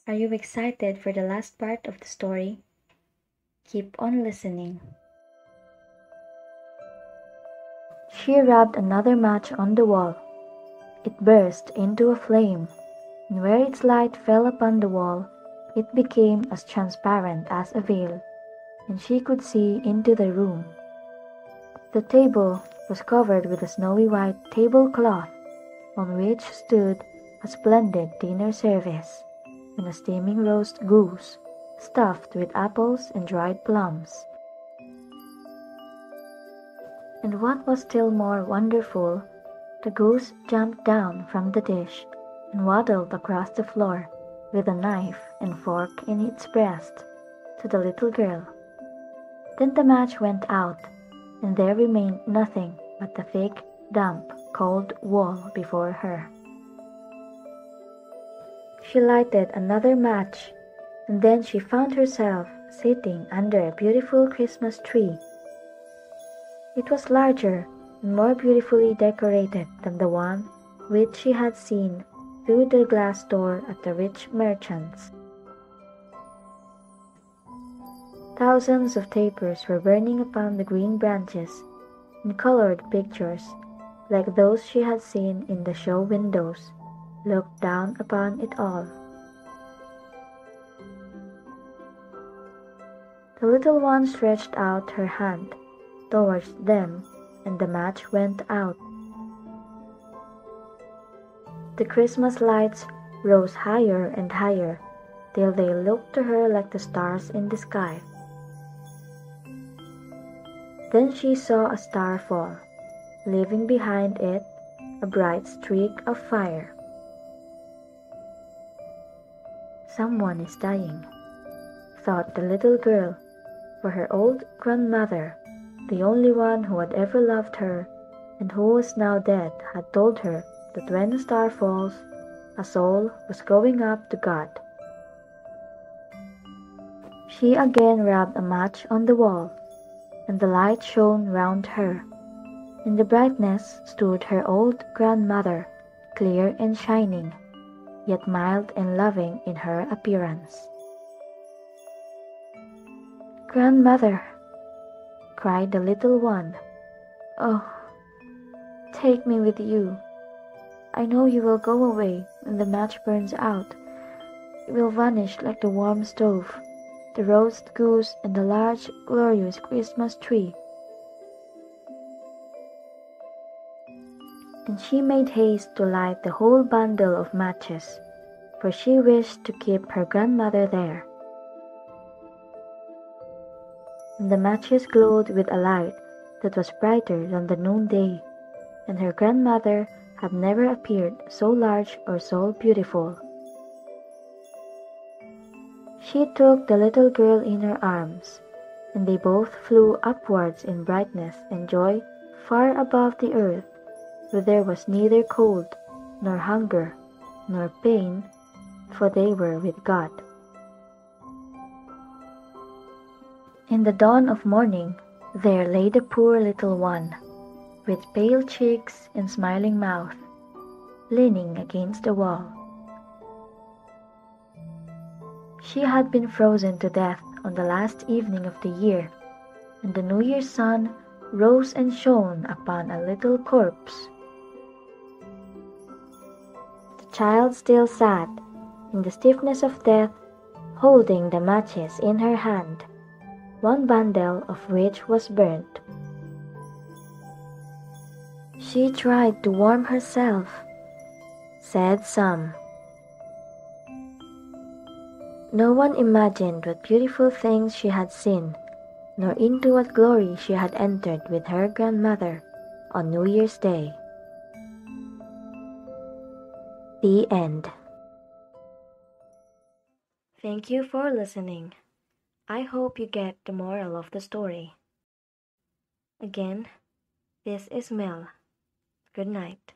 Are you excited for the last part of the story? Keep on listening. She rubbed another match on the wall. It burst into a flame, and where its light fell upon the wall, it became as transparent as a veil, and she could see into the room. The table was covered with a snowy white tablecloth, on which stood a splendid dinner service, and a steaming roast goose, stuffed with apples and dried plums. And what was still more wonderful, the goose jumped down from the dish and waddled across the floor with a knife and fork in its breast to the little girl. Then the match went out, and there remained nothing but the thick, damp, cold wall before her. She lighted another match, and then she found herself sitting under a beautiful Christmas tree. It was larger and more beautifully decorated than the one which she had seen through the glass door at the rich merchant's. Thousands of tapers were burning upon the green branches, and colored pictures, like those she had seen in the show windows, looked down upon it all. The little one stretched out her hand towards them, and the match went out. The Christmas lights rose higher and higher, till they looked to her like the stars in the sky. Then she saw a star fall, leaving behind it a bright streak of fire. "Someone is dying," thought the little girl, for her old grandmother, the only one who had ever loved her and who was now dead, had told her that when a star falls, a soul was going up to God. She again rubbed a match on the wall, and the light shone round her. In the brightness stood her old grandmother, clear and shining, yet mild and loving in her appearance. "Grandmother," cried the little one, "oh, take me with you. I know you will go away when the match burns out. You will vanish like the warm stove, the roast goose, and the large, glorious Christmas tree." And she made haste to light the whole bundle of matches, for she wished to keep her grandmother there. And the matches glowed with a light that was brighter than the noonday, and her grandmother had never appeared so large or so beautiful. She took the little girl in her arms, and they both flew upwards in brightness and joy far above the earth, where there was neither cold, nor hunger, nor pain, for they were with God. In the dawn of morning, there lay the poor little one, with pale cheeks and smiling mouth, leaning against the wall. She had been frozen to death on the last evening of the year, and the New Year's sun rose and shone upon a little corpse. The child still sat, in the stiffness of death, holding the matches in her hand, one bundle of which was burnt. "She tried to warm herself," said some. No one imagined what beautiful things she had seen, nor into what glory she had entered with her grandmother on New Year's Day. The end. Thank you for listening. I hope you get the moral of the story. Again, this is Mel. Good night.